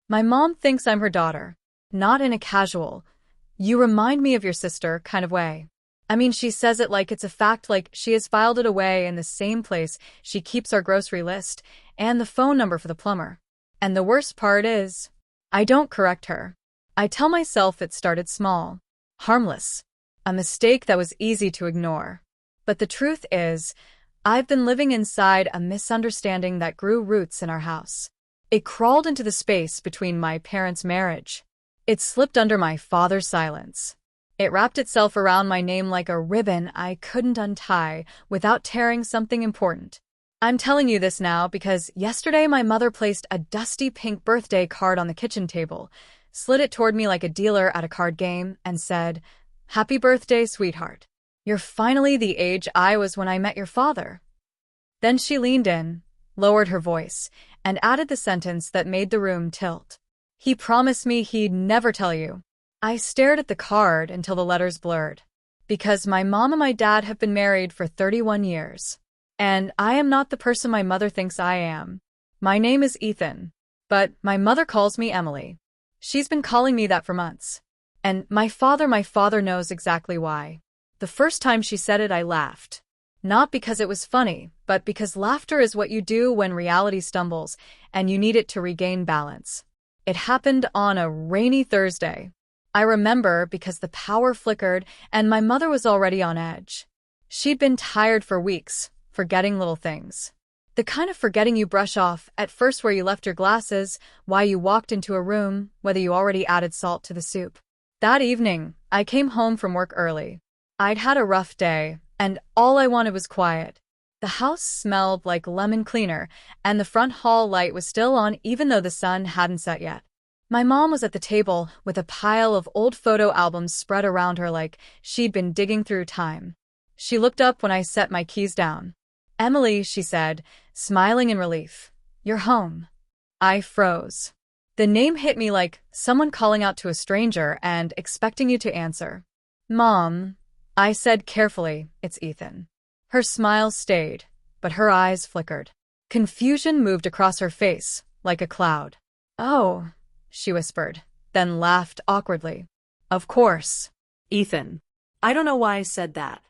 My mom thinks I'm her daughter. Not in a casual, "you remind me of your sister" kind of way. I mean, she says it like it's a fact, like she has filed it away in the same place she keeps our grocery list and the phone number for the plumber. And the worst part is, I don't correct her. I tell myself it started small, harmless, a mistake that was easy to ignore. But the truth is, I've been living inside a misunderstanding that grew roots in our house. It crawled into the space between my parents' marriage. It slipped under my father's silence. It wrapped itself around my name like a ribbon I couldn't untie without tearing something important. I'm telling you this now because yesterday my mother placed a dusty pink birthday card on the kitchen table, slid it toward me like a dealer at a card game, and said, "Happy birthday, sweetheart. You're finally the age I was when I met your father." Then she leaned in, lowered her voice, and added the sentence that made the room tilt. "He promised me he'd never tell you." I stared at the card until the letters blurred. Because my mom and my dad have been married for 31 years. And I am not the person my mother thinks I am. My name is Ethan. But my mother calls me Emily. She's been calling me that for months. And my father knows exactly why. The first time she said it, I laughed. Not because it was funny, but because laughter is what you do when reality stumbles and you need it to regain balance. It happened on a rainy Thursday. I remember because the power flickered and my mother was already on edge. She'd been tired for weeks, forgetting little things. The kind of forgetting you brush off at first, where you left your glasses, why you walked into a room, whether you already added salt to the soup. That evening, I came home from work early. I'd had a rough day, and all I wanted was quiet. The house smelled like lemon cleaner, and the front hall light was still on even though the sun hadn't set yet. My mom was at the table with a pile of old photo albums spread around her like she'd been digging through time. She looked up when I set my keys down. "Emily," she said, smiling in relief. "You're home." I froze. The name hit me like someone calling out to a stranger and expecting you to answer. "Mom," I said carefully, "it's Ethan." Her smile stayed, but her eyes flickered. Confusion moved across her face, like a cloud. "Oh," she whispered, then laughed awkwardly. "Of course, Ethan. I don't know why I said that."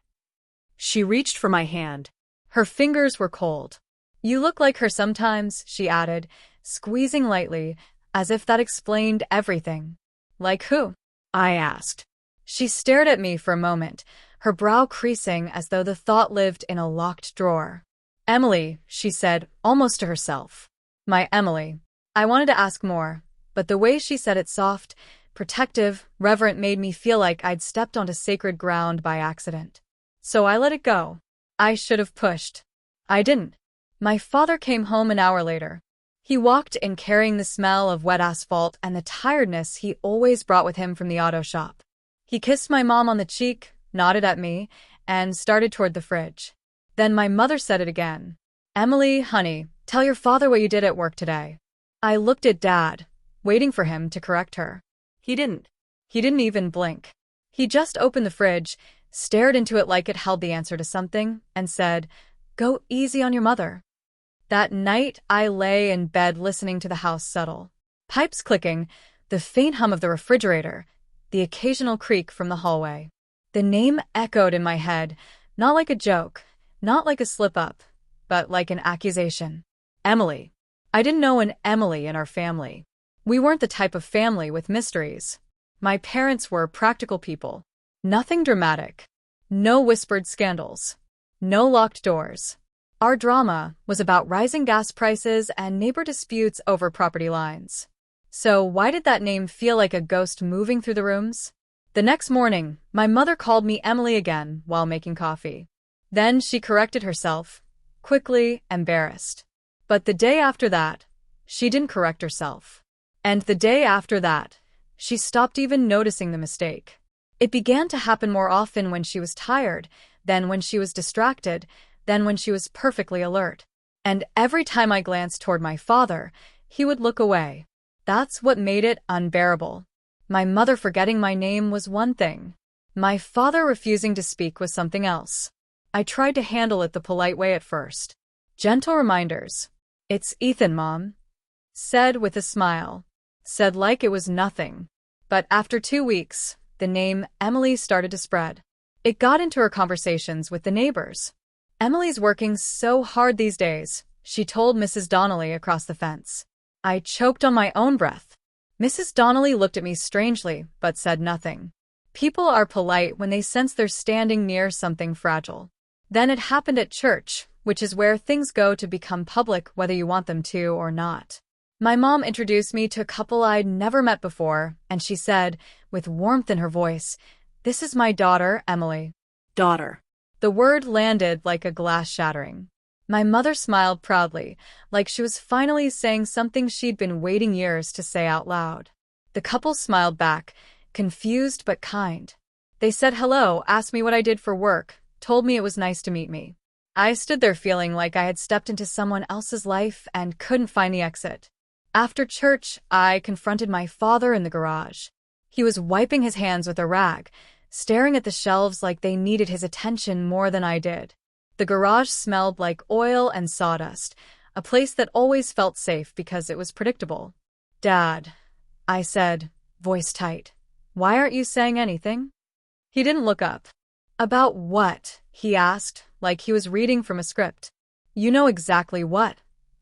She reached for my hand. Her fingers were cold. "You look like her sometimes," she added, squeezing lightly, as if that explained everything. "Like who?" I asked. She stared at me for a moment, her brow creasing as though the thought lived in a locked drawer. "Emily," she said, almost to herself. "My Emily." I wanted to ask more, but the way she said it, soft, protective, reverent, made me feel like I'd stepped onto sacred ground by accident. So I let it go. I should have pushed. I didn't. My father came home an hour later. He walked in carrying the smell of wet asphalt and the tiredness he always brought with him from the auto shop. He kissed my mom on the cheek, nodded at me, and started toward the fridge. Then my mother said it again. "Emily, honey, tell your father what you did at work today." I looked at Dad, waiting for him to correct her. He didn't. He didn't even blink. He just opened the fridge, stared into it like it held the answer to something, and said, "Go easy on your mother." That night, I lay in bed listening to the house settle. Pipes clicking, the faint hum of the refrigerator, the occasional creak from the hallway. The name echoed in my head, not like a joke, not like a slip-up, but like an accusation. Emily. I didn't know an Emily in our family. We weren't the type of family with mysteries. My parents were practical people. Nothing dramatic. No whispered scandals. No locked doors. Our drama was about rising gas prices and neighbor disputes over property lines. So why did that name feel like a ghost moving through the rooms? The next morning, my mother called me Emily again while making coffee. Then she corrected herself, quickly, embarrassed. But the day after that, she didn't correct herself. And the day after that, she stopped even noticing the mistake. It began to happen more often when she was tired, then when she was distracted, then when she was perfectly alert. And every time I glanced toward my father, he would look away. That's what made it unbearable. My mother forgetting my name was one thing. My father refusing to speak was something else. I tried to handle it the polite way at first. Gentle reminders. "It's Ethan, Mom," said with a smile. said like it was nothing. But after 2 weeks, the name Emily started to spread. It got into her conversations with the neighbors. "Emily's working so hard these days," she told Mrs. Donnelly across the fence. I choked on my own breath. Mrs. Donnelly looked at me strangely, but said nothing. People are polite when they sense they're standing near something fragile. Then it happened at church, which is where things go to become public whether you want them to or not. My mom introduced me to a couple I'd never met before, and she said, with warmth in her voice, "This is my daughter, Emily." Daughter. The word landed like a glass shattering. My mother smiled proudly, like she was finally saying something she'd been waiting years to say out loud. The couple smiled back, confused but kind. They said hello, asked me what I did for work, told me it was nice to meet me. I stood there feeling like I had stepped into someone else's life and couldn't find the exit. After church, I confronted my father in the garage. He was wiping his hands with a rag, staring at the shelves like they needed his attention more than I did. The garage smelled like oil and sawdust, a place that always felt safe because it was predictable. "Dad," I said, voice tight, "why aren't you saying anything?" He didn't look up. "About what?" he asked, like he was reading from a script. "You know exactly what,"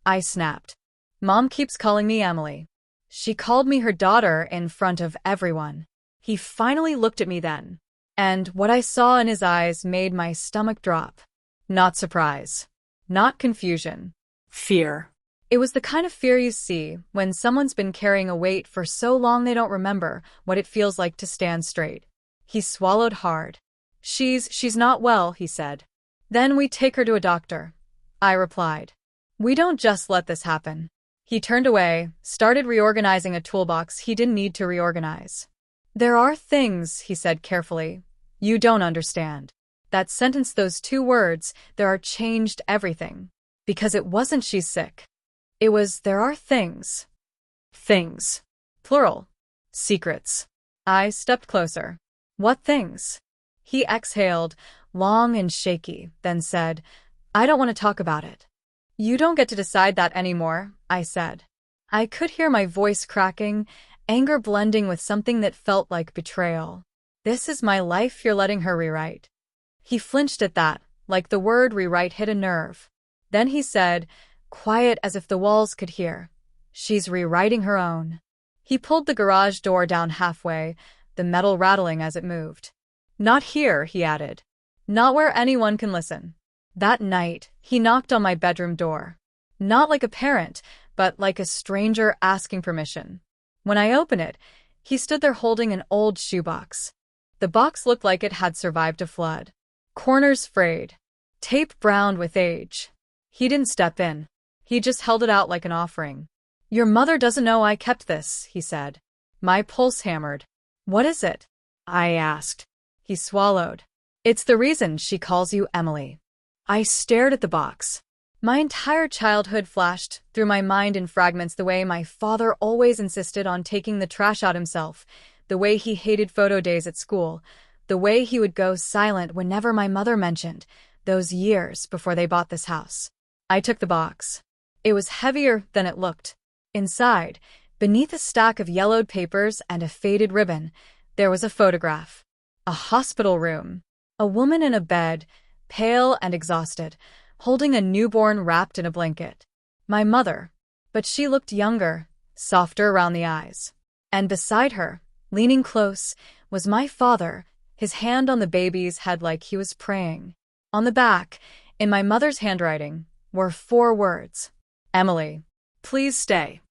I snapped. "Mom keeps calling me Emily. She called me her daughter in front of everyone." He finally looked at me then, and what I saw in his eyes made my stomach drop. Not surprise. Not confusion. Fear. It was the kind of fear you see when someone's been carrying a weight for so long they don't remember what it feels like to stand straight. He swallowed hard. She's not well," he said. "Then we take her to a doctor," I replied. "We don't just let this happen." He turned away, started reorganizing a toolbox he didn't need to reorganize. "There are things," he said carefully, "you don't understand." That sentence, those 2 words, "there are," changed everything. Because it wasn't "she's sick." It was "there are things." Things. Plural. Secrets. I stepped closer. "What things?" He exhaled, long and shaky, then said, "I don't want to talk about it." "You don't get to decide that anymore," I said. I could hear my voice cracking, anger blending with something that felt like betrayal. "This is my life you're letting her rewrite." He flinched at that, like the word rewrite hit a nerve. Then he said, quiet as if the walls could hear, "She's rewriting her own." He pulled the garage door down halfway, the metal rattling as it moved. "Not here," he added. "Not where anyone can listen." That night, he knocked on my bedroom door. Not like a parent, but like a stranger asking permission. When I opened it, he stood there holding an old shoebox. The box looked like it had survived a flood. Corners frayed. Tape browned with age. He didn't step in. He just held it out like an offering. "Your mother doesn't know I kept this," he said. My pulse hammered. "What is it?" I asked. He swallowed. "It's the reason she calls you Emily." I stared at the box. My entire childhood flashed through my mind in fragments, the way my father always insisted on taking the trash out himself, the way he hated photo days at school, the way he would go silent whenever my mother mentioned those years before they bought this house. I took the box. It was heavier than it looked. Inside, beneath a stack of yellowed papers and a faded ribbon, there was a photograph. A hospital room. A woman in a bed, pale and exhausted, holding a newborn wrapped in a blanket. My mother. But she looked younger, softer around the eyes. And beside her, leaning close, was my father, his hand on the baby's head like he was praying. On the back, in my mother's handwriting, were 4 words. "Emily, please stay."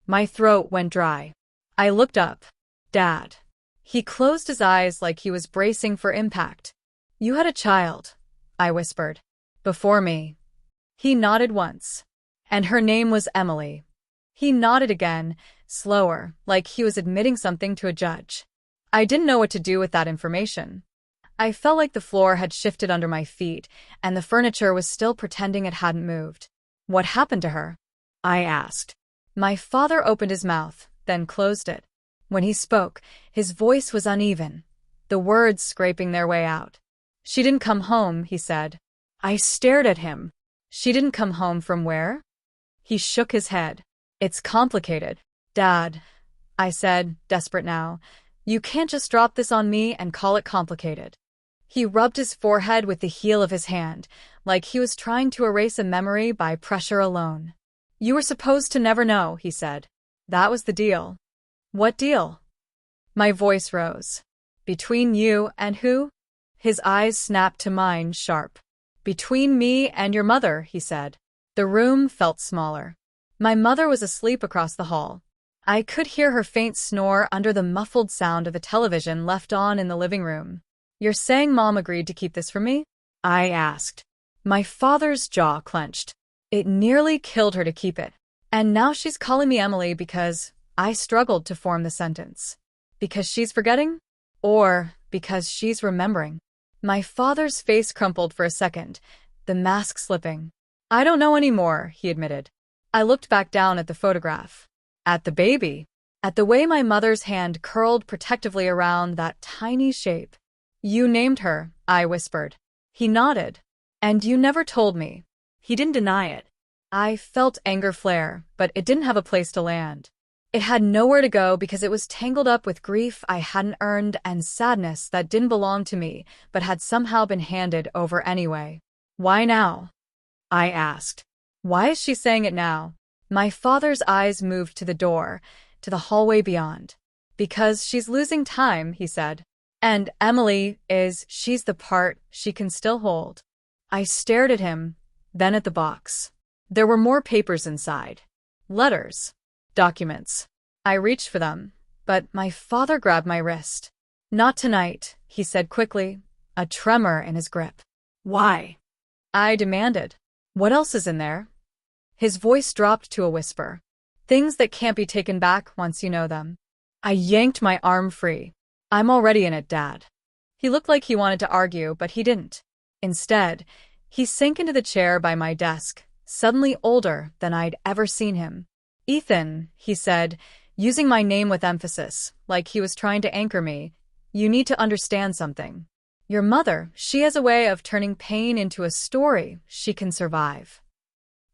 My throat went dry. I looked up. "Dad." He closed his eyes like he was bracing for impact. "You had a child," I whispered. "Before me." He nodded once. "And her name was Emily." He nodded again, slower, like he was admitting something to a judge. I didn't know what to do with that information. I felt like the floor had shifted under my feet, and the furniture was still pretending it hadn't moved. "What happened to her?" I asked. My father opened his mouth, then closed it. When he spoke, his voice was uneven, the words scraping their way out. "She didn't come home," he said. I stared at him. "She didn't come home from where?" He shook his head. "It's complicated, Dad. I said, desperate now. You can't just drop this on me and call it complicated. He rubbed his forehead with the heel of his hand, like he was trying to erase a memory by pressure alone. You were supposed to never know, he said. That was the deal. What deal? My voice rose. Between you and who? His eyes snapped to mine, sharp. Between me and your mother, he said. The room felt smaller. My mother was asleep across the hall. I could hear her faint snore under the muffled sound of a television left on in the living room. You're saying Mom agreed to keep this from me? I asked. My father's jaw clenched. It nearly killed her to keep it. And now she's calling me Emily because I struggled to form the sentence. Because she's forgetting? Or because she's remembering? My father's face crumpled for a second, the mask slipping. I don't know anymore, he admitted. I looked back down at the photograph. At the baby. At the way my mother's hand curled protectively around that tiny shape. You named her, I whispered. He nodded. And you never told me. He didn't deny it. I felt anger flare, but it didn't have a place to land. It had nowhere to go because it was tangled up with grief I hadn't earned and sadness that didn't belong to me, but had somehow been handed over anyway. Why now? I asked. Why is she saying it now? My father's eyes moved to the door, to the hallway beyond. Because she's losing time, he said. And Emily she's the part she can still hold. I stared at him, then at the box. There were more papers inside. Letters. Documents. I reached for them, but my father grabbed my wrist. Not tonight, he said quickly, a tremor in his grip. Why? I demanded. What else is in there? His voice dropped to a whisper. Things that can't be taken back once you know them. I yanked my arm free. I'm already in it, Dad. He looked like he wanted to argue, but he didn't. Instead, he sank into the chair by my desk, suddenly older than I'd ever seen him. Ethan, he said, using my name with emphasis, like he was trying to anchor me, you need to understand something. Your mother, she has a way of turning pain into a story she can survive.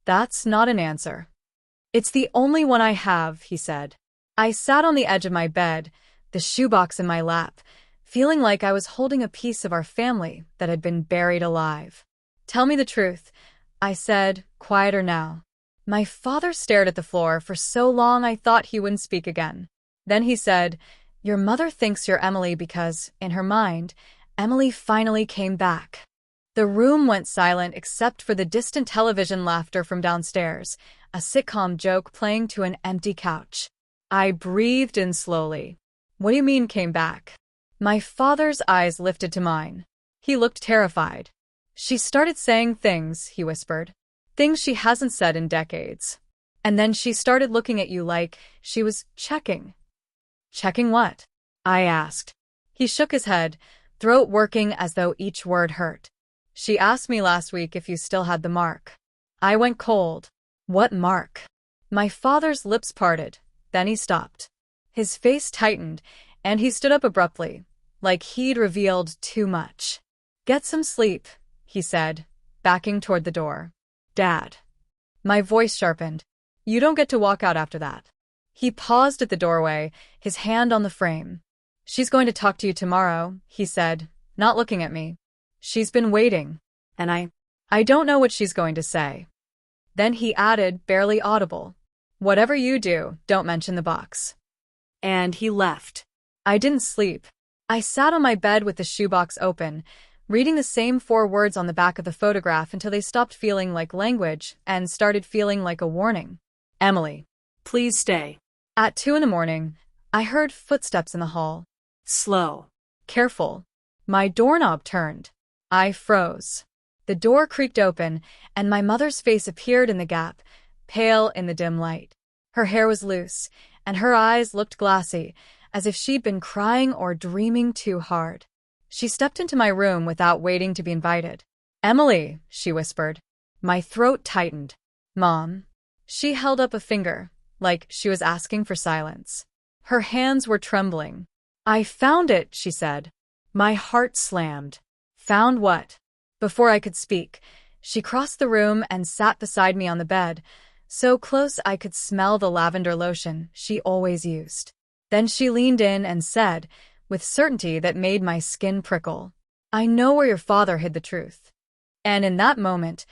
That's not an answer. It's the only one I have, he said. I sat on the edge of my bed, the shoebox in my lap, feeling like I was holding a piece of our family that had been buried alive. Tell me the truth, I said, quieter now. My father stared at the floor for so long I thought he wouldn't speak again. Then he said, Your mother thinks you're Emily because, in her mind, Emily finally came back. The room went silent except for the distant television laughter from downstairs, a sitcom joke playing to an empty couch. I breathed in slowly. What do you mean came back? My father's eyes lifted to mine. He looked terrified. She started saying things, he whispered. Things she hasn't said in decades. And then she started looking at you like she was checking. Checking what? I asked. He shook his head, throat working as though each word hurt. She asked me last week if you still had the mark. I went cold. What mark? My father's lips parted, then he stopped. His face tightened, and he stood up abruptly, like he'd revealed too much. Get some sleep, he said, backing toward the door. Dad. My voice sharpened. You don't get to walk out after that. He paused at the doorway, his hand on the frame. She's going to talk to you tomorrow, he said, not looking at me. She's been waiting. And I don't know what she's going to say. Then he added, barely audible. Whatever you do, don't mention the box. And he left. I didn't sleep. I sat on my bed with the shoebox open, reading the same 4 words on the back of the photograph until they stopped feeling like language and started feeling like a warning. Emily. Please stay. At 2 a.m, I heard footsteps in the hall. Slow. Careful. My doorknob turned. I froze. The door creaked open, and my mother's face appeared in the gap, pale in the dim light. Her hair was loose, and her eyes looked glassy, as if she'd been crying or dreaming too hard. She stepped into my room without waiting to be invited. Emily, she whispered. My throat tightened. Mom. She held up a finger, like she was asking for silence. Her hands were trembling. I found it, she said. My heart slammed. Found what? Before I could speak, she crossed the room and sat beside me on the bed, so close I could smell the lavender lotion she always used. Then she leaned in and said, with certainty that made my skin prickle, "I know where your father hid the truth." And in that moment,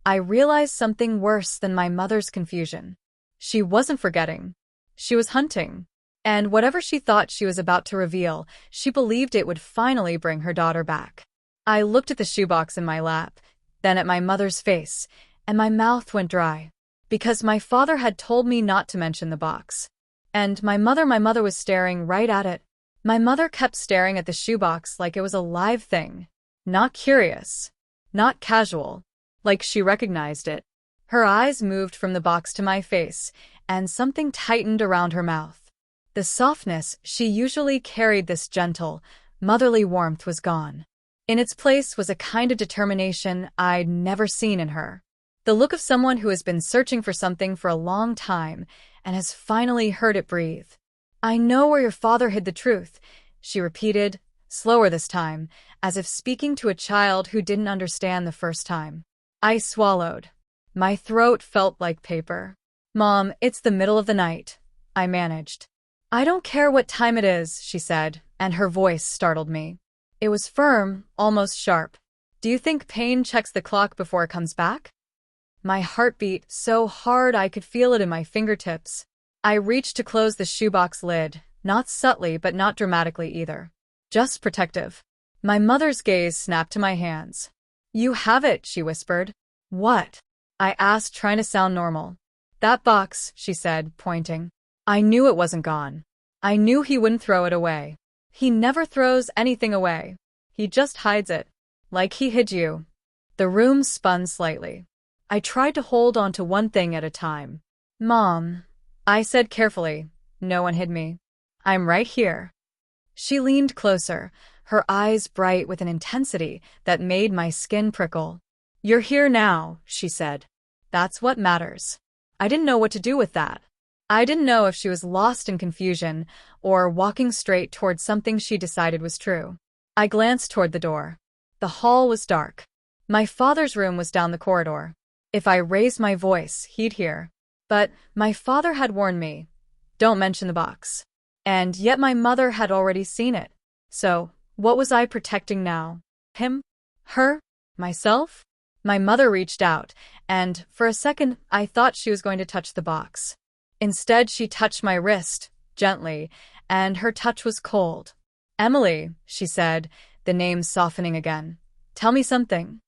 I realized something worse than my mother's confusion. She wasn't forgetting. She was hunting. And whatever she thought she was about to reveal, she believed it would finally bring her daughter back. I looked at the shoebox in my lap, then at my mother's face, and my mouth went dry. Because my father had told me not to mention the box. And my mother was staring right at it. My mother kept staring at the shoebox like it was a live thing. Not curious. Not casual. Like she recognized it. Her eyes moved from the box to my face, and something tightened around her mouth. The softness she usually carried, this gentle, motherly warmth, was gone. In its place was a kind of determination I'd never seen in her. The look of someone who has been searching for something for a long time and has finally heard it breathe. "I know where your father hid the truth," she repeated, slower this time, as if speaking to a child who didn't understand the first time. I swallowed. My throat felt like paper. "Mom, it's the middle of the night," I managed. "I don't care what time it is," she said, and her voice startled me. It was firm, almost sharp. "Do you think pain checks the clock before it comes back?" My heart beat so hard I could feel it in my fingertips. I reached to close the shoebox lid, not subtly but not dramatically either. Just protective. My mother's gaze snapped to my hands. "You have it," she whispered. "What?" I asked, trying to sound normal. "That box," she said, pointing. I knew it wasn't gone. I knew he wouldn't throw it away. He never throws anything away. He just hides it. Like he hid you. The room spun slightly. I tried to hold on to one thing at a time. "Mom," I said carefully, "no one hid me. I'm right here." She leaned closer, her eyes bright with an intensity that made my skin prickle. "You're here now," she said. "That's what matters." I didn't know what to do with that. I didn't know if she was lost in confusion or walking straight toward something she decided was true. I glanced toward the door. The hall was dark. My father's room was down the corridor. If I raised my voice, he'd hear. But my father had warned me, "Don't mention the box." And yet my mother had already seen it. So, what was I protecting now? Him? Her? Myself? My mother reached out, and for a second I thought she was going to touch the box. Instead, she touched my wrist, gently, and her touch was cold. "Emily," she said, the name softening again. "Tell me something."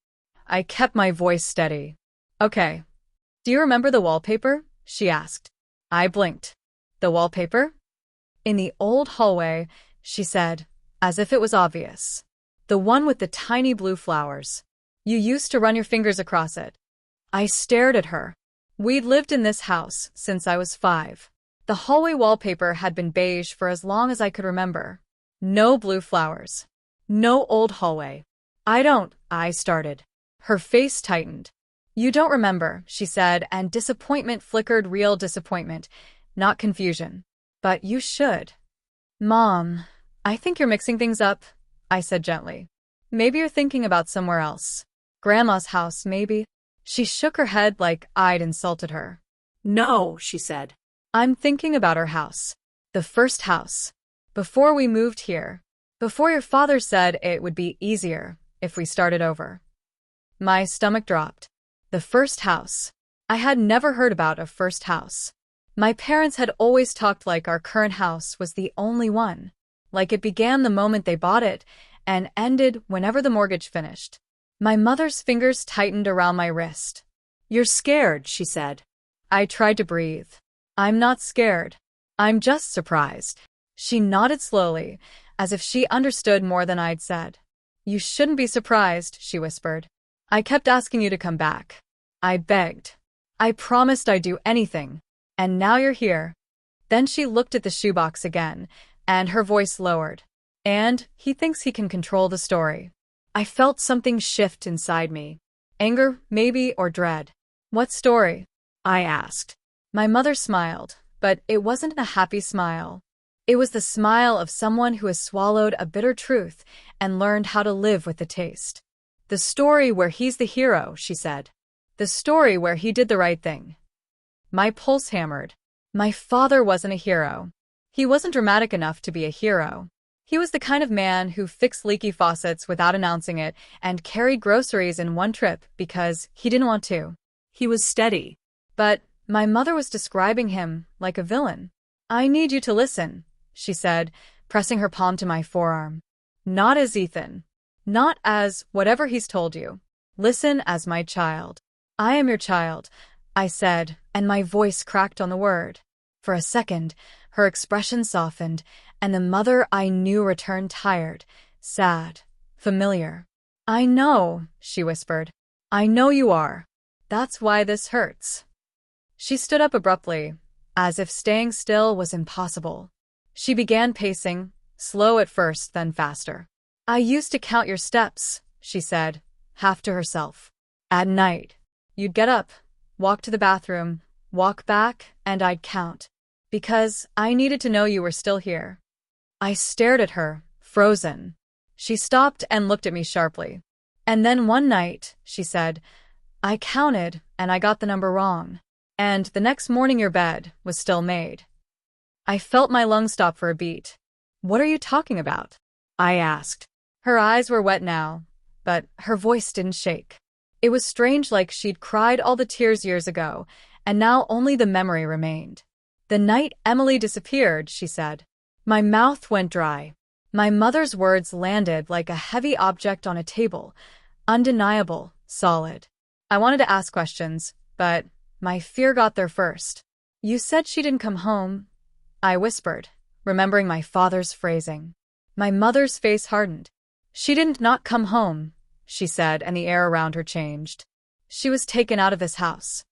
I kept my voice steady. "Okay. Do you remember the wallpaper?" she asked. I blinked. "The wallpaper?" "In the old hallway," she said, as if it was obvious. "The one with the tiny blue flowers. You used to run your fingers across it." I stared at her. We'd lived in this house since I was 5. The hallway wallpaper had been beige for as long as I could remember. No blue flowers. No old hallway. I started. Her face tightened. "You don't remember," she said, and disappointment flickered, real disappointment, not confusion. "But you should." "Mom, I think you're mixing things up," I said gently. "Maybe you're thinking about somewhere else. Grandma's house, maybe." She shook her head like I'd insulted her. "No," she said. "I'm thinking about our house. The first house. Before we moved here. Before your father said it would be easier if we started over." My stomach dropped. The first house. I had never heard about a first house. My parents had always talked like our current house was the only one. Like it began the moment they bought it and ended whenever the mortgage finished. My mother's fingers tightened around my wrist. "You're scared," she said. I tried to breathe. "I'm not scared. I'm just surprised." She nodded slowly, as if she understood more than I'd said. "You shouldn't be surprised," she whispered. "I kept asking you to come back. I begged. I promised I'd do anything. And now you're here." Then she looked at the shoebox again, and her voice lowered. "And he thinks he can control the story." I felt something shift inside me. Anger, maybe, or dread. "What story?" I asked. My mother smiled, but it wasn't a happy smile. It was the smile of someone who has swallowed a bitter truth and learned how to live with the taste. "The story where he's the hero," she said. "The story where he did the right thing." My pulse hammered. My father wasn't a hero. He wasn't dramatic enough to be a hero. He was the kind of man who fixed leaky faucets without announcing it and carried groceries in one trip because he didn't want to. He was steady. But my mother was describing him like a villain. I need you to listen, she said, pressing her palm to my forearm. Not as Ethan. Not as whatever he's told you. Listen as my child. I am your child, I said, and my voice cracked on the word. For a second, her expression softened, and the mother I knew returned tired, sad, familiar. I know, she whispered. I know you are. That's why this hurts. She stood up abruptly, as if staying still was impossible. She began pacing, slow at first, then faster. I used to count your steps, she said, half to herself. At night, you'd get up, walk to the bathroom, walk back, and I'd count. Because I needed to know you were still here. I stared at her, frozen. She stopped and looked at me sharply. And then one night, she said, I counted and I got the number wrong. And the next morning your bed was still made. I felt my lungs stop for a beat. What are you talking about? I asked. Her eyes were wet now, but her voice didn't shake. It was strange, like she'd cried all the tears years ago, and now only the memory remained. The night Emily disappeared, she said. My mouth went dry. My mother's words landed like a heavy object on a table, undeniable, solid. I wanted to ask questions, but my fear got there first. You said she didn't come home, I whispered, remembering my father's phrasing. My mother's face hardened. She didn't not come home, she said, and the air around her changed. She was taken out of this house.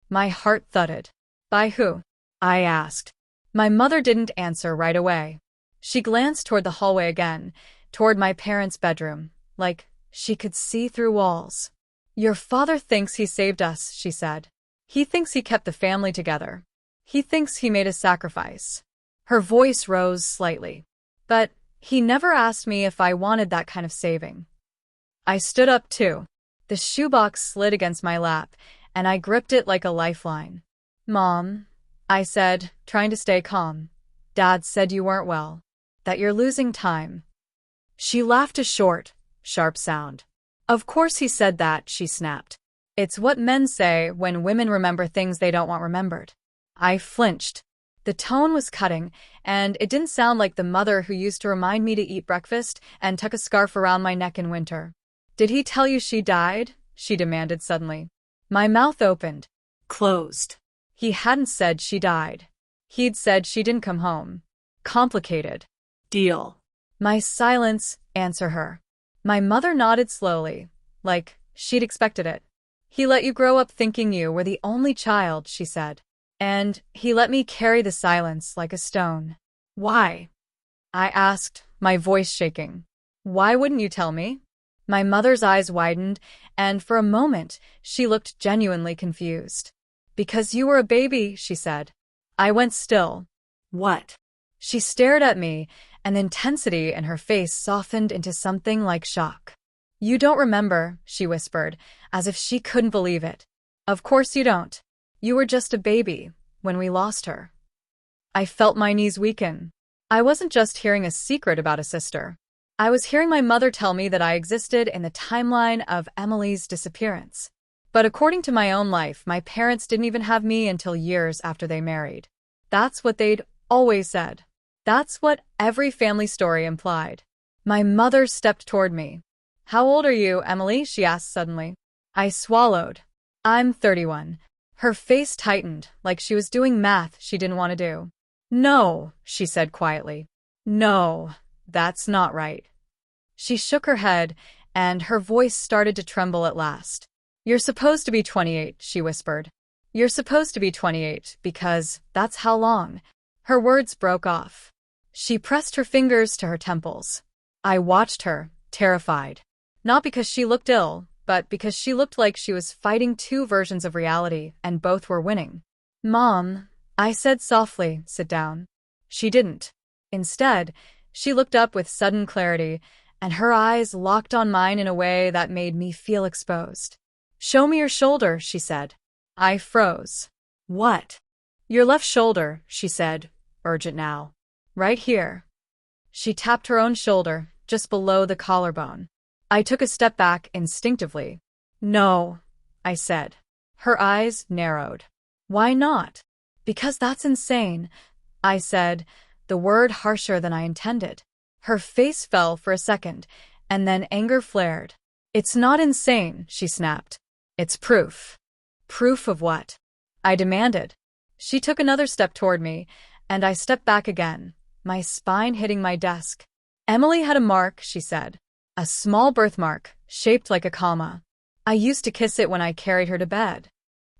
My heart thudded. By who? I asked. My mother didn't answer right away. She glanced toward the hallway again, toward my parents' bedroom, like she could see through walls. Your father thinks he saved us, she said. He thinks he kept the family together. He thinks he made a sacrifice. Her voice rose slightly. But he never asked me if I wanted that kind of saving. I stood up too. The shoebox slid against my lap, and I gripped it like a lifeline. Mom, I said, trying to stay calm. Dad said you weren't well. That you're losing time. She laughed a short, sharp sound. Of course he said that, she snapped. It's what men say when women remember things they don't want remembered. I flinched. The tone was cutting, and it didn't sound like the mother who used to remind me to eat breakfast and tuck a scarf around my neck in winter. Did he tell you she died? She demanded suddenly. My mouth opened. Closed. He hadn't said she died. He'd said she didn't come home. Complicated. Deal. My silence answered her. My mother nodded slowly, like she'd expected it. He let you grow up thinking you were the only child, she said. And he let me carry the silence like a stone. Why? I asked, my voice shaking. Why wouldn't you tell me? My mother's eyes widened, and for a moment, she looked genuinely confused. Because you were a baby, she said. I went still. What? She stared at me, and the intensity in her face softened into something like shock. You don't remember, she whispered, as if she couldn't believe it. Of course you don't. You were just a baby when we lost her. I felt my knees weaken. I wasn't just hearing a secret about a sister. I was hearing my mother tell me that I existed in the timeline of Emily's disappearance. But according to my own life, my parents didn't even have me until years after they married. That's what they'd always said. That's what every family story implied. My mother stepped toward me. How old are you, Emily? She asked suddenly. I swallowed. I'm 31. Her face tightened, like she was doing math she didn't want to do. No, she said quietly. No, that's not right. She shook her head, and her voice started to tremble at last. You're supposed to be 28, she whispered. You're supposed to be 28 because that's how long. Her words broke off. She pressed her fingers to her temples. I watched her, terrified. Not because she looked ill, but because she looked like she was fighting two versions of reality, and both were winning. Mom, I said softly, sit down. She didn't. Instead, she looked up with sudden clarity, and her eyes locked on mine in a way that made me feel exposed. Show me your shoulder, she said. I froze. What? Your left shoulder, she said, urgent now. Right here. She tapped her own shoulder, just below the collarbone. I took a step back instinctively. No, I said. Her eyes narrowed. Why not? Because that's insane, I said, the word harsher than I intended. Her face fell for a second, and then anger flared. It's not insane, she snapped. It's proof. Proof of what? I demanded. She took another step toward me, and I stepped back again, my spine hitting my desk. Emily had a mark, she said. A small birthmark, shaped like a comma. I used to kiss it when I carried her to bed.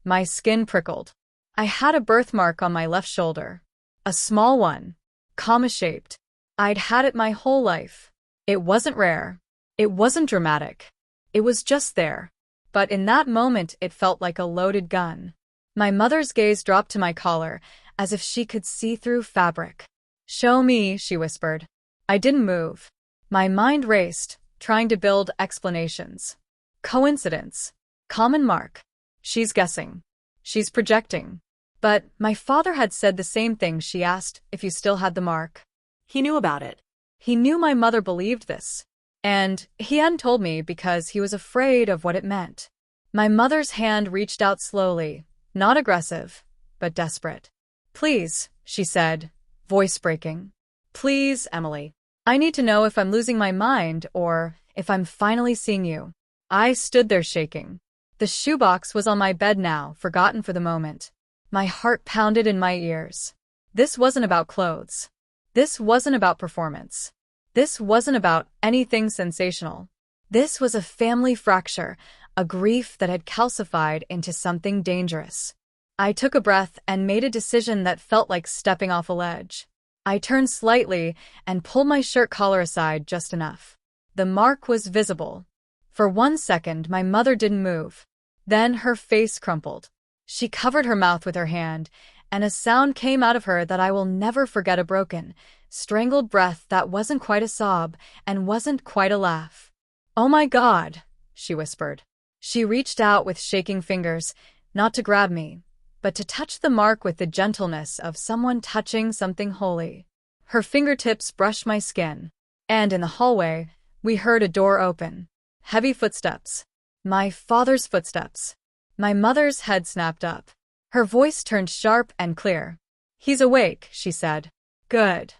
My skin prickled. I had a birthmark on my left shoulder. A small one. Comma-shaped. I'd had it my whole life. It wasn't rare. It wasn't dramatic. It was just there. But in that moment it felt like a loaded gun. My mother's gaze dropped to my collar, as if she could see through fabric. Show me, she whispered. I didn't move. My mind raced, trying to build explanations. Coincidence. Common mark. She's guessing. She's projecting. But my father had said the same thing. She asked if you still had the mark. He knew about it. He knew my mother believed this. And he hadn't told me because he was afraid of what it meant. My mother's hand reached out slowly, not aggressive, but desperate. Please, she said, voice breaking. Please, Emily. I need to know if I'm losing my mind or if I'm finally seeing you. I stood there shaking. The shoebox was on my bed now, forgotten for the moment. My heart pounded in my ears. This wasn't about clothes. This wasn't about performance. This wasn't about anything sensational. This was a family fracture, a grief that had calcified into something dangerous. I took a breath and made a decision that felt like stepping off a ledge. I turned slightly and pulled my shirt collar aside just enough. The mark was visible. For 1 second, my mother didn't move. Then her face crumpled. She covered her mouth with her hand, and a sound came out of her that I will never forget, a broken, strangled breath that wasn't quite a sob and wasn't quite a laugh. Oh my God, she whispered. She reached out with shaking fingers, not to grab me, but to touch the mark with the gentleness of someone touching something holy. Her fingertips brushed my skin, and in the hallway, we heard a door open. Heavy footsteps. My father's footsteps. My mother's head snapped up. Her voice turned sharp and clear. He's awake, she said. Good.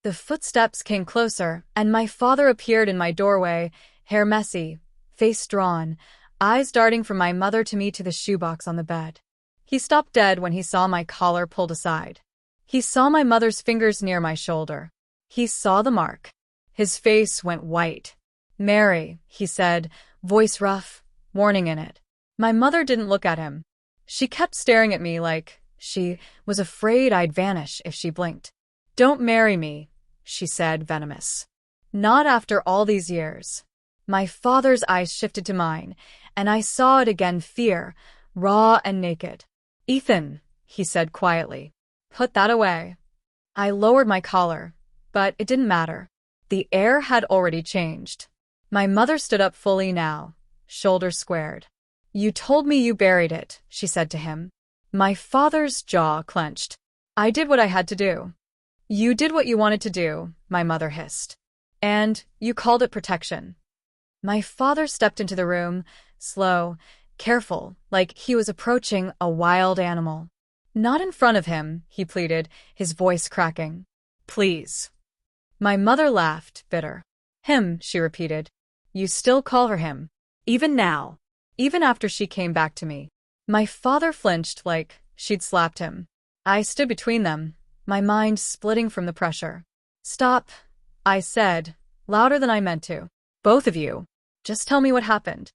The footsteps came closer, and my father appeared in my doorway, hair messy, face drawn, eyes darting from my mother to me to the shoebox on the bed. He stopped dead when he saw my collar pulled aside. He saw my mother's fingers near my shoulder. He saw the mark. His face went white. Mary, he said, voice rough, warning in it. My mother didn't look at him. She kept staring at me like she was afraid I'd vanish if she blinked. Don't marry me, she said, venomous. Not after all these years. My father's eyes shifted to mine, and I saw it again, fear, raw and naked. Ethan, he said quietly, put that away. I lowered my collar, but it didn't matter. The air had already changed. My mother stood up fully now, shoulders squared. You told me you buried it, she said to him. My father's jaw clenched. I did what I had to do. You did what you wanted to do, my mother hissed. And you called it protection. My father stepped into the room, slow, careful, like he was approaching a wild animal. Not in front of him, he pleaded, his voice cracking. Please. My mother laughed, bitter. Him, she repeated. You still call her him. Even now. Even after she came back to me. My father flinched like she'd slapped him. I stood between them, my mind splitting from the pressure. Stop, I said, louder than I meant to. Both of you. Just tell me what happened.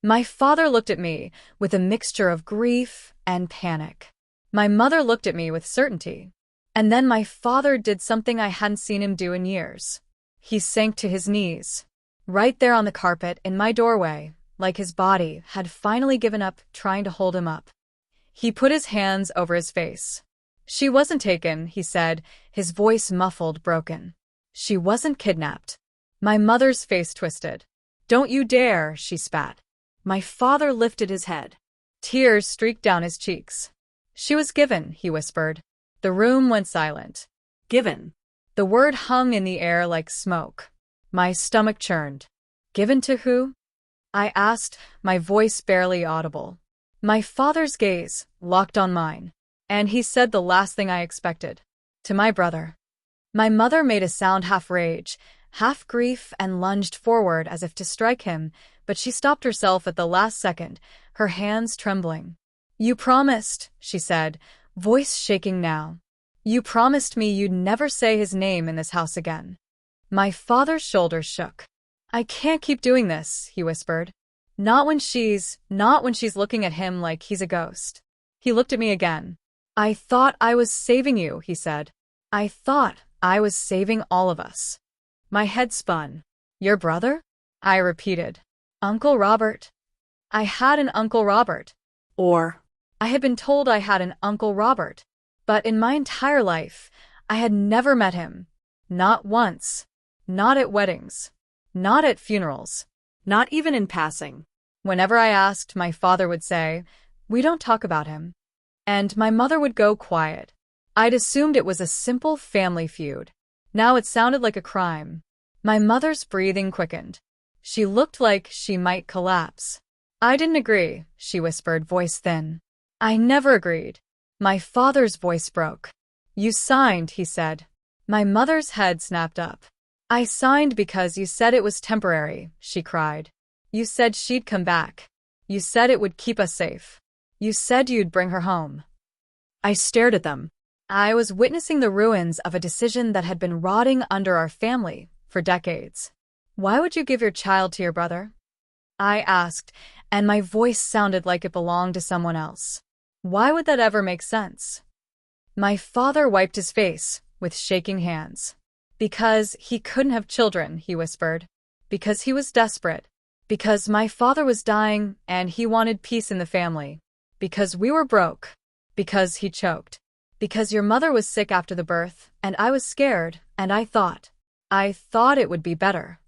My father looked at me with a mixture of grief and panic. My mother looked at me with certainty. And then my father did something I hadn't seen him do in years. He sank to his knees, right there on the carpet in my doorway, like his body had finally given up trying to hold him up. He put his hands over his face. She wasn't taken, he said, his voice muffled, broken. She wasn't kidnapped. My mother's face twisted. Don't you dare, she spat. My father lifted his head. Tears streaked down his cheeks. She was given, he whispered. The room went silent. Given. The word hung in the air like smoke. My stomach churned. Given to who? I asked, my voice barely audible. My father's gaze locked on mine, and he said the last thing I expected. To my brother. My mother made a sound half rage, half grief, and lunged forward as if to strike him, but she stopped herself at the last second, her hands trembling. You promised, she said, voice shaking now. You promised me you'd never say his name in this house again. My father's shoulders shook. I can't keep doing this, he whispered. Not when she's looking at him like he's a ghost. He looked at me again. I thought I was saving you, he said. I thought I was saving all of us. My head spun. Your brother? I repeated. Uncle Robert. I had an Uncle Robert. Or, I had been told I had an Uncle Robert. But in my entire life, I had never met him. Not once. Not at weddings. Not at funerals. not even in passing. Whenever I asked, my father would say, "We don't talk about him." And my mother would go quiet. I'd assumed it was a simple family feud. Now it sounded like a crime. My mother's breathing quickened. She looked like she might collapse. I didn't agree, she whispered, voice thin. I never agreed. My father's voice broke. You signed, he said. My mother's head snapped up. I signed because you said it was temporary, she cried. You said she'd come back. You said it would keep us safe. You said you'd bring her home. I stared at them. I was witnessing the ruins of a decision that had been rotting under our family for decades. Why would you give your child to your brother? I asked, and my voice sounded like it belonged to someone else. Why would that ever make sense? My father wiped his face with shaking hands. Because he couldn't have children, he whispered. Because he was desperate. Because my father was dying and he wanted peace in the family. Because we were broke. Because he choked. Because your mother was sick after the birth, and I was scared, and I thought it would be better.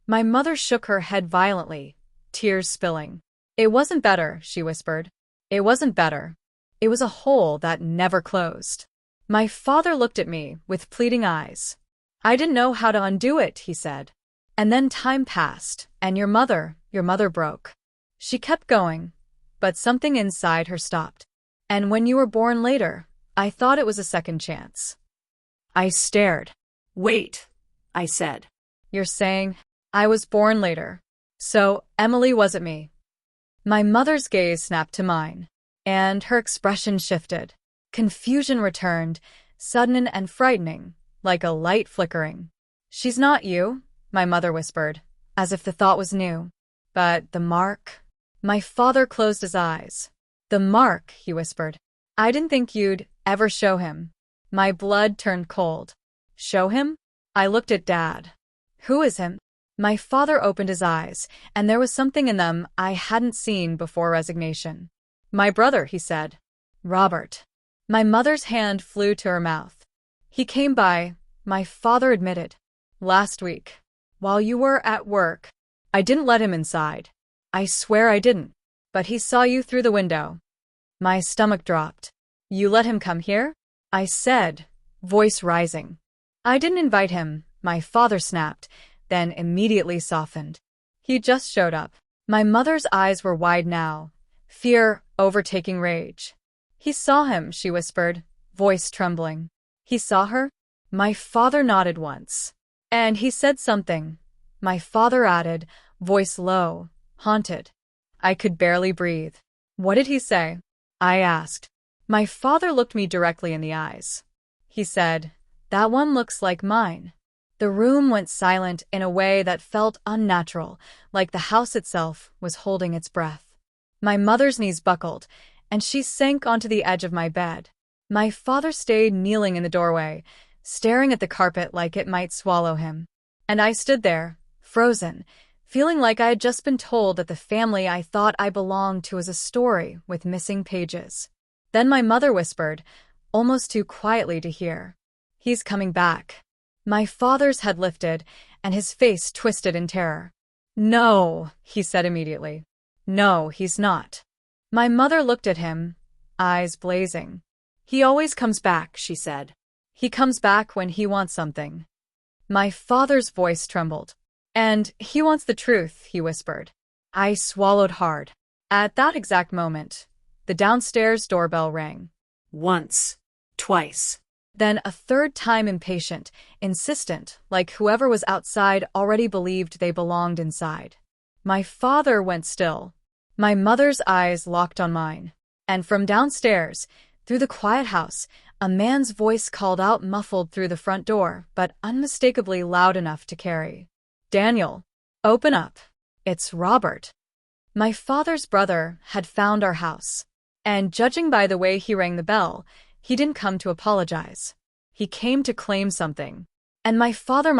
My mother shook her head violently, tears spilling. It wasn't better, she whispered. It wasn't better. It was a hole that never closed. My father looked at me with pleading eyes. I didn't know how to undo it, he said. And then time passed, and your mother broke. She kept going, but something inside her stopped. And when you were born later, I thought it was a second chance. I stared. Wait, I said. You're saying I was born later. So Emily wasn't me. My mother's gaze snapped to mine, and her expression shifted. Confusion returned, sudden and frightening, like a light flickering. She's not you, my mother whispered, as if the thought was new. But the mark? My father closed his eyes. The mark, he whispered. I didn't think you'd ever show him. My blood turned cold. Show him? I looked at Dad. Who is him? My father opened his eyes, and there was something in them I hadn't seen before resignation. My brother, he said. Robert. My mother's hand flew to her mouth. He came by, my father admitted. Last week. While you were at work. I didn't let him inside. I swear I didn't. But he saw you through the window. My stomach dropped. You let him come here? I said, voice rising. I didn't invite him, my father snapped, then immediately softened. He just showed up. My mother's eyes were wide now, fear overtaking rage. He saw him, she whispered, voice trembling. He saw her? My father nodded once. And he said something. My father added, voice low, haunted. I could barely breathe. What did he say? I asked. My father looked me directly in the eyes. He said, that one looks like mine. The room went silent in a way that felt unnatural, like the house itself was holding its breath. My mother's knees buckled, and she sank onto the edge of my bed. My father stayed kneeling in the doorway, staring at the carpet like it might swallow him. And I stood there, frozen, feeling like I had just been told that the family I thought I belonged to was a story with missing pages. Then my mother whispered, almost too quietly to hear. He's coming back. My father's head lifted, and his face twisted in terror. No, he said immediately. No, he's not. My mother looked at him, eyes blazing. He always comes back, she said. He comes back when he wants something. My father's voice trembled. And he wants the truth, he whispered. I swallowed hard. At that exact moment, the downstairs doorbell rang. Once. Twice. Then a third time, impatient, insistent, like whoever was outside already believed they belonged inside. My father went still. My mother's eyes locked on mine. And from downstairs, through the quiet house, a man's voice called out, muffled through the front door, but unmistakably loud enough to carry. Daniel, open up. It's Robert. My father's brother had found our house. And judging by the way he rang the bell, he didn't come to apologize. He came to claim something. And my father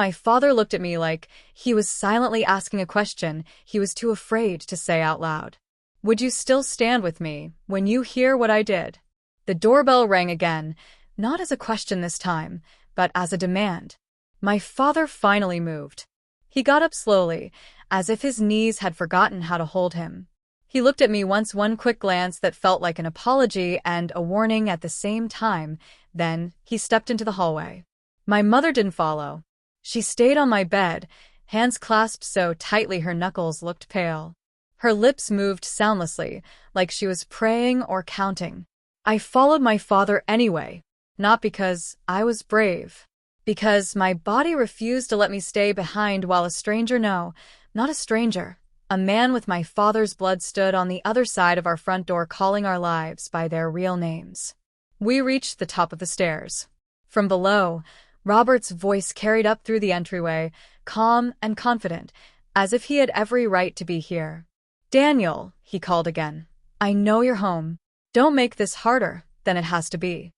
looked at me like he was silently asking a question he was too afraid to say out loud. Would you still stand with me when you hear what I did? The doorbell rang again, not as a question this time, but as a demand. My father finally moved. He got up slowly, as if his knees had forgotten how to hold him. He looked at me once, one quick glance that felt like an apology and a warning at the same time. Then he stepped into the hallway. My mother didn't follow. She stayed on my bed, hands clasped so tightly her knuckles looked pale. Her lips moved soundlessly, like she was praying or counting. I followed my father anyway, not because I was brave, because my body refused to let me stay behind while a stranger, no, not a stranger, a man with my father's blood stood on the other side of our front door calling our lives by their real names. We reached the top of the stairs. From below, Robert's voice carried up through the entryway, calm and confident, as if he had every right to be here. Daniel, he called again. I know you're home. Don't make this harder than it has to be.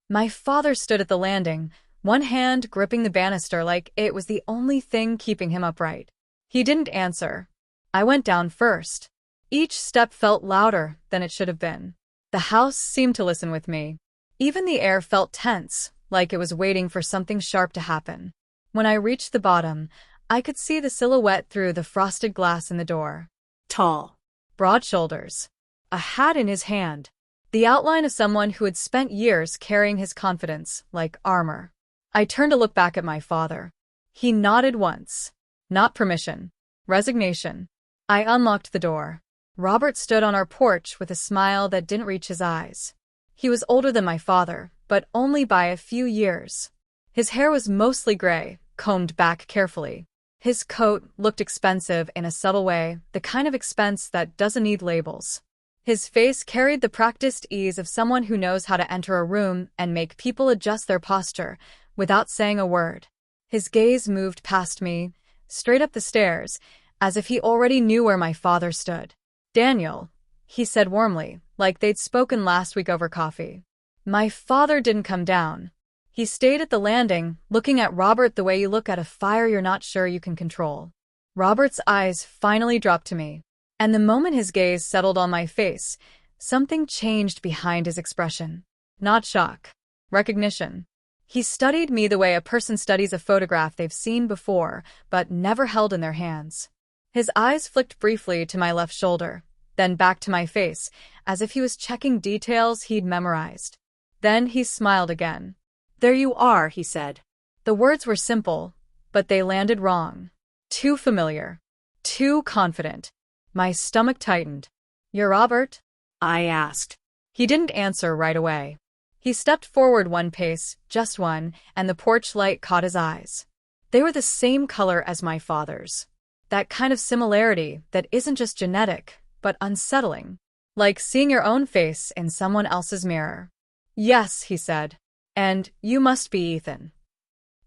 My father stood at the landing, one hand gripping the banister like it was the only thing keeping him upright. He didn't answer. I went down first. Each step felt louder than it should have been. The house seemed to listen with me. Even the air felt tense, like it was waiting for something sharp to happen. When I reached the bottom, I could see the silhouette through the frosted glass in the door. Tall. Broad shoulders. A hat in his hand. The outline of someone who had spent years carrying his confidence like armor. I turned to look back at my father. He nodded once. Not permission. Resignation. I unlocked the door. Robert stood on our porch with a smile that didn't reach his eyes. He was older than my father, but only by a few years. His hair was mostly gray, combed back carefully. His coat looked expensive in a subtle way, the kind of expense that doesn't need labels. His face carried the practiced ease of someone who knows how to enter a room and make people adjust their posture without saying a word. His gaze moved past me, straight up the stairs, as if he already knew where my father stood. Daniel, he said warmly, like they'd spoken last week over coffee. My father didn't come down. He stayed at the landing, looking at Robert the way you look at a fire you're not sure you can control. Robert's eyes finally dropped to me. And the moment his gaze settled on my face, something changed behind his expression. Not shock. Recognition. He studied me the way a person studies a photograph they've seen before, but never held in their hands. His eyes flicked briefly to my left shoulder, then back to my face, as if he was checking details he'd memorized. Then he smiled again. There you are, he said. The words were simple, but they landed wrong. Too familiar. Too confident. My stomach tightened. You're Robert? I asked. He didn't answer right away. He stepped forward one pace, just one, and the porch light caught his eyes. They were the same color as my father's. That kind of similarity that isn't just genetic, but unsettling. Like seeing your own face in someone else's mirror. Yes, he said. And you must be Ethan.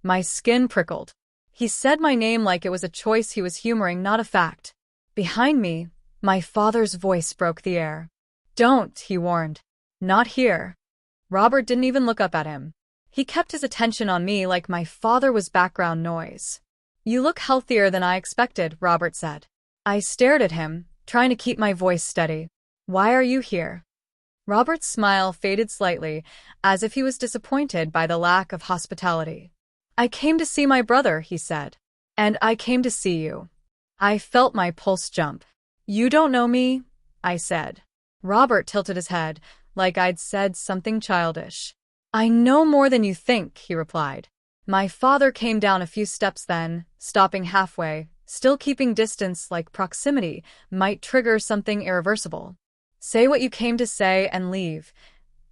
My skin prickled. He said my name like it was a choice he was humoring, not a fact. Behind me, my father's voice broke the air. Don't, he warned. Not here. Robert didn't even look up at him. He kept his attention on me like my father was background noise. You look healthier than I expected, Robert said. I stared at him, trying to keep my voice steady. Why are you here? Robert's smile faded slightly, as if he was disappointed by the lack of hospitality. I came to see my brother, he said. And I came to see you. I felt my pulse jump. You don't know me? I said. Robert tilted his head, like I'd said something childish. I know more than you think, he replied. My father came down a few steps then, stopping halfway, still keeping distance like proximity might trigger something irreversible. Say what you came to say and leave,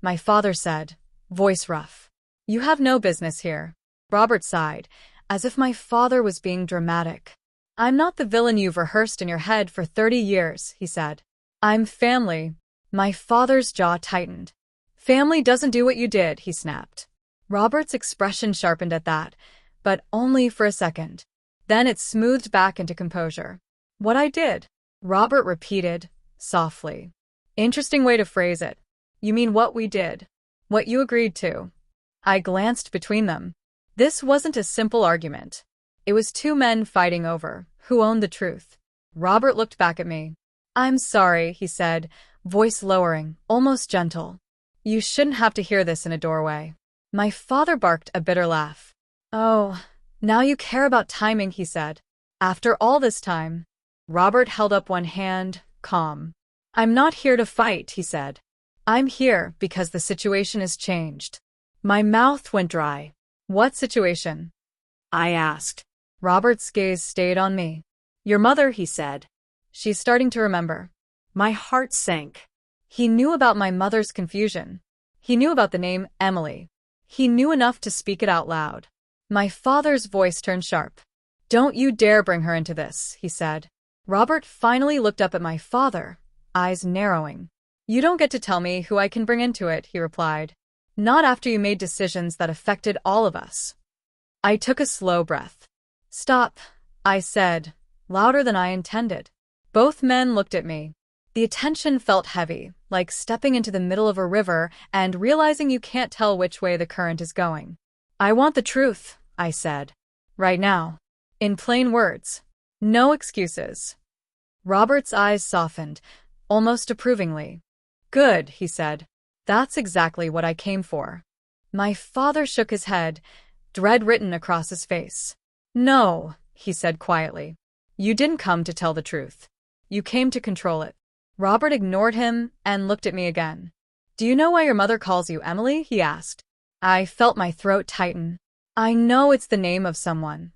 my father said, voice rough. You have no business here. Robert sighed, as if my father was being dramatic. I'm not the villain you've rehearsed in your head for 30 years, he said. I'm family. My father's jaw tightened. Family doesn't do what you did, he snapped. Robert's expression sharpened at that, but only for a second. Then it smoothed back into composure. What I did? Robert repeated, softly. Interesting way to phrase it. You mean what we did? What you agreed to? I glanced between them. This wasn't a simple argument. It was two men fighting over who owned the truth. Robert looked back at me. I'm sorry, he said, voice lowering, almost gentle. You shouldn't have to hear this in a doorway. My father barked a bitter laugh. Oh, now you care about timing, he said. After all this time. Robert held up one hand, calm. I'm not here to fight, he said. I'm here because the situation has changed. My mouth went dry. What situation? I asked. Robert's gaze stayed on me. Your mother, he said. She's starting to remember. My heart sank. He knew about my mother's confusion. He knew about the name Emily. He knew enough to speak it out loud. My father's voice turned sharp. Don't you dare bring her into this, he said. Robert finally looked up at my father, eyes narrowing. You don't get to tell me who I can bring into it, he replied. Not after you made decisions that affected all of us. I took a slow breath. Stop, I said, louder than I intended. Both men looked at me. The attention felt heavy, like stepping into the middle of a river and realizing you can't tell which way the current is going. I want the truth, I said. Right now. In plain words. No excuses. Robert's eyes softened, almost approvingly. Good, he said. That's exactly what I came for. My father shook his head, dread written across his face. No, he said quietly. You didn't come to tell the truth. You came to control it. Robert ignored him and looked at me again. Do you know why your mother calls you Emily? He asked. I felt my throat tighten. I know it's the name of someone,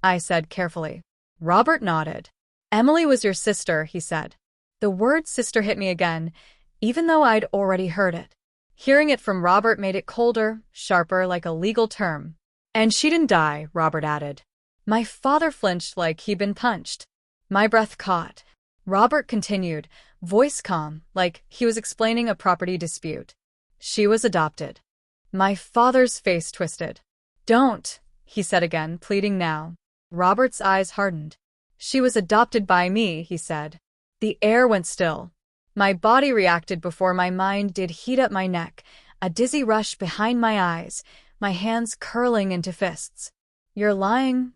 I said carefully. Robert nodded. Emily was your sister, he said. The word sister hit me again, even though I'd already heard it. Hearing it from Robert made it colder, sharper, like a legal term. And she didn't die, Robert added. My father flinched like he'd been punched. My breath caught. Robert continued, voice calm, like he was explaining a property dispute. She was adopted. My father's face twisted. Don't, he said again, pleading now. Robert's eyes hardened. She was adopted by me, he said. The air went still. My body reacted before my mind did, heat up my neck, a dizzy rush behind my eyes, my hands curling into fists. You're lying,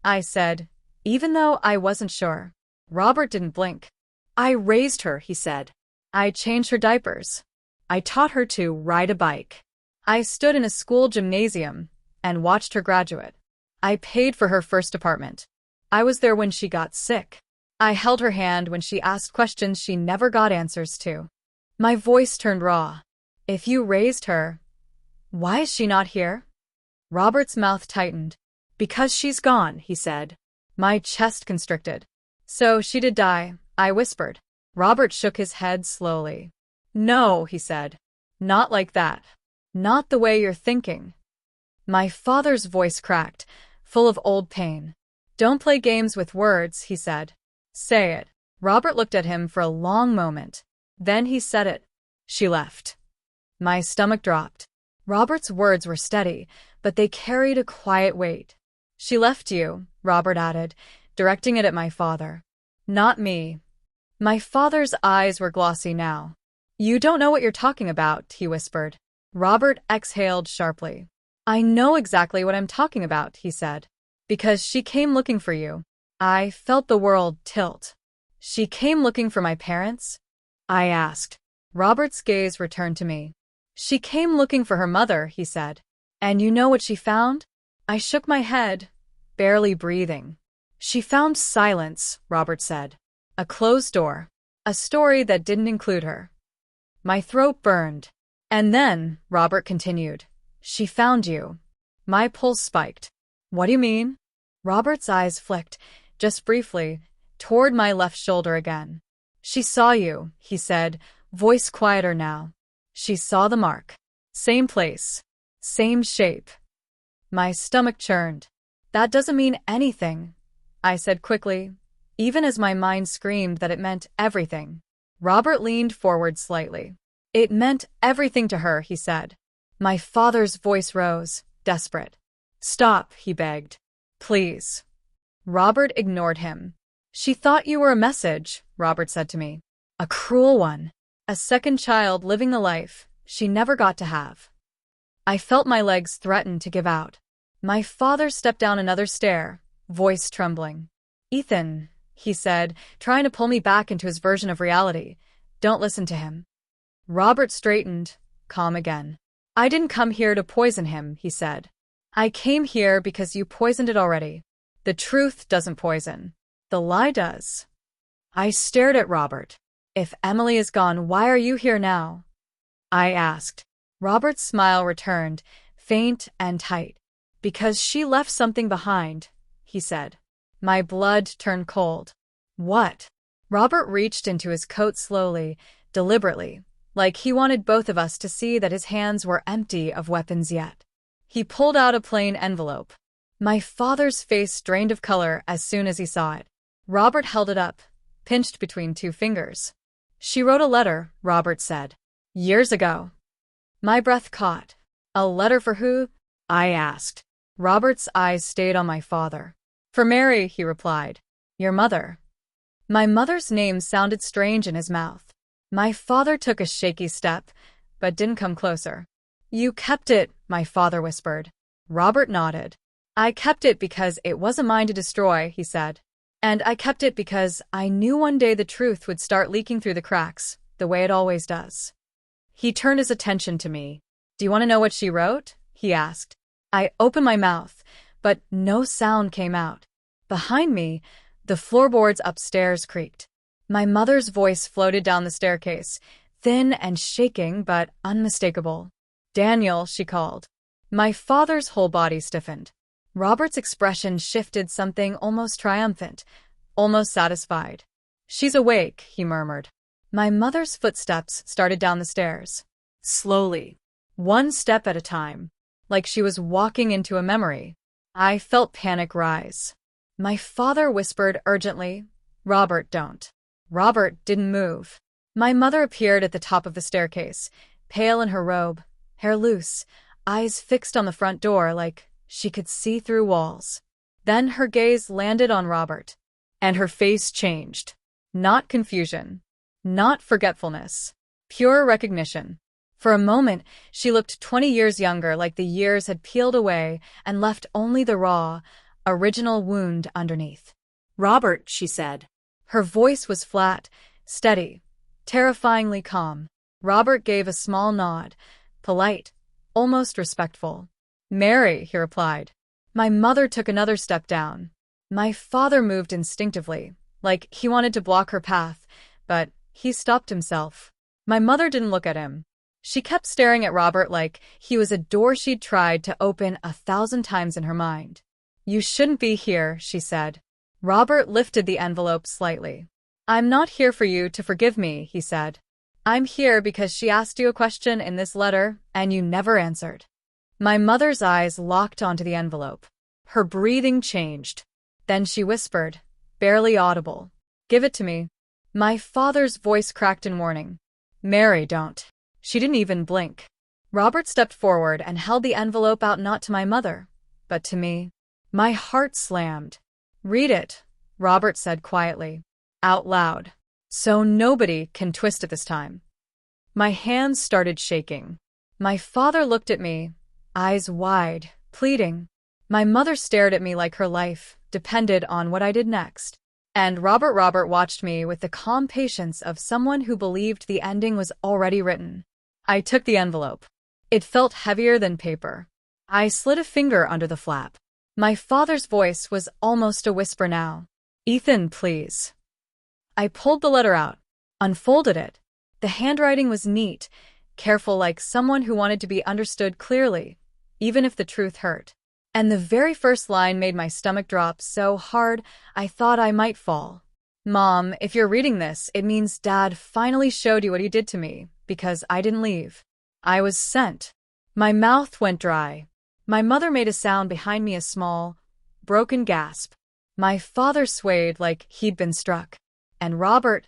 I said, even though I wasn't sure. Robert didn't blink. I raised her, he said. I changed her diapers. I taught her to ride a bike. I stood in a school gymnasium and watched her graduate. I paid for her first apartment. I was there when she got sick. I held her hand when she asked questions she never got answers to. My voice turned raw. If you raised her, why is she not here? Robert's mouth tightened. Because she's gone, he said. My chest constricted. So she did die, I whispered. Robert shook his head slowly. No, he said. Not like that. Not the way you're thinking. My father's voice cracked, full of old pain. Don't play games with words, he said. Say it. Robert looked at him for a long moment. Then he said it. She left. My stomach dropped. Robert's words were steady, but they carried a quiet weight. She left you, Robert added, directing it at my father. Not me. My father's eyes were glossy now. You don't know what you're talking about, he whispered. Robert exhaled sharply. I know exactly what I'm talking about, he said. Because she came looking for you. I felt the world tilt. She came looking for my parents? I asked. Robert's gaze returned to me. She came looking for her mother, he said. And you know what she found? I shook my head, barely breathing. She found silence, Robert said. A closed door. A story that didn't include her. My throat burned. And then, Robert continued, She found you. My pulse spiked. What do you mean? Robert's eyes flicked, just briefly, toward my left shoulder again. She saw you, he said, voice quieter now. She saw the mark. Same place. Same shape. My stomach churned. That doesn't mean anything, I said quickly, even as my mind screamed that it meant everything. Robert leaned forward slightly. It meant everything to her, he said. My father's voice rose, desperate. Stop, he begged. Please. Robert ignored him. She thought you were a message, Robert said to me. A cruel one. A second child living the life she never got to have. I felt my legs threaten to give out. My father stepped down another stair, voice trembling. Ethan, he said, trying to pull me back into his version of reality. Don't listen to him. Robert straightened, calm again. I didn't come here to poison him, he said. I came here because you poisoned it already. The truth doesn't poison. The lie does. I stared at Robert. If Emily is gone, why are you here now? I asked. Robert's smile returned, faint and tight. Because she left something behind, he said. My blood turned cold. What? Robert reached into his coat slowly, deliberately, like he wanted both of us to see that his hands were empty of weapons yet. He pulled out a plain envelope. My father's face drained of color as soon as he saw it. Robert held it up, pinched between two fingers. She wrote a letter, Robert said. Years ago. My breath caught. A letter for who? I asked. Robert's eyes stayed on my father. For Mary, he replied. Your mother. My mother's name sounded strange in his mouth. My father took a shaky step, but didn't come closer. You kept it, my father whispered. Robert nodded. I kept it because it wasn't mine to destroy, he said. And I kept it because I knew one day the truth would start leaking through the cracks, the way it always does. He turned his attention to me. Do you want to know what she wrote? He asked. I opened my mouth, but no sound came out. Behind me, the floorboards upstairs creaked. My mother's voice floated down the staircase, thin and shaking but unmistakable. Daniel, she called. My father's whole body stiffened. Robert's expression shifted something almost triumphant, almost satisfied. She's awake, he murmured. My mother's footsteps started down the stairs. Slowly. One step at a time. Like she was walking into a memory. I felt panic rise. My father whispered urgently, Robert, don't. Robert didn't move. My mother appeared at the top of the staircase, pale in her robe, hair loose, eyes fixed on the front door like she could see through walls. Then her gaze landed on Robert, and her face changed. Not confusion, not forgetfulness, pure recognition. For a moment, she looked 20 years younger, like the years had peeled away and left only the raw, original wound underneath. Robert, she said. Her voice was flat, steady, terrifyingly calm. Robert gave a small nod, polite, almost respectful. Mary, he replied. My mother took another step down. My father moved instinctively, like he wanted to block her path, but he stopped himself. My mother didn't look at him. She kept staring at Robert like he was a door she'd tried to open 1,000 times in her mind. You shouldn't be here, she said. Robert lifted the envelope slightly. I'm not here for you to forgive me, he said. I'm here because she asked you a question in this letter, and you never answered. My mother's eyes locked onto the envelope. Her breathing changed. Then she whispered, barely audible. Give it to me. My father's voice cracked in warning. Mary, don't. She didn't even blink. Robert stepped forward and held the envelope out not to my mother, but to me. My heart slammed. Read it, Robert said quietly, out loud, so nobody can twist it this time. My hands started shaking. My father looked at me, eyes wide, pleading. My mother stared at me like her life depended on what I did next. And Robert watched me with the calm patience of someone who believed the ending was already written. I took the envelope. It felt heavier than paper. I slid a finger under the flap. My father's voice was almost a whisper now. Ethan, please. I pulled the letter out, unfolded it. The handwriting was neat, careful like someone who wanted to be understood clearly, even if the truth hurt. And the very first line made my stomach drop so hard I thought I might fall. Mom, if you're reading this, it means Dad finally showed you what he did to me, because I didn't leave. I was sent. My mouth went dry. My mother made a sound behind me, a small, broken gasp. My father swayed like he'd been struck. And Robert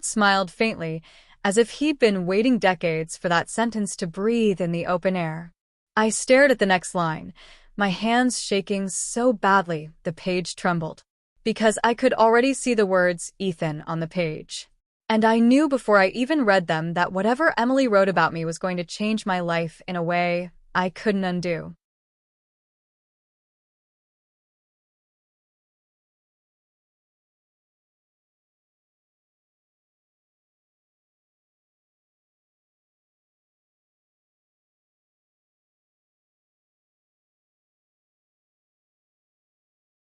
smiled faintly, as if he'd been waiting decades for that sentence to breathe in the open air. I stared at the next line, my hands shaking so badly the page trembled. Because I could already see the words Ethan on the page. And I knew before I even read them that whatever Emily wrote about me was going to change my life in a way I couldn't undo.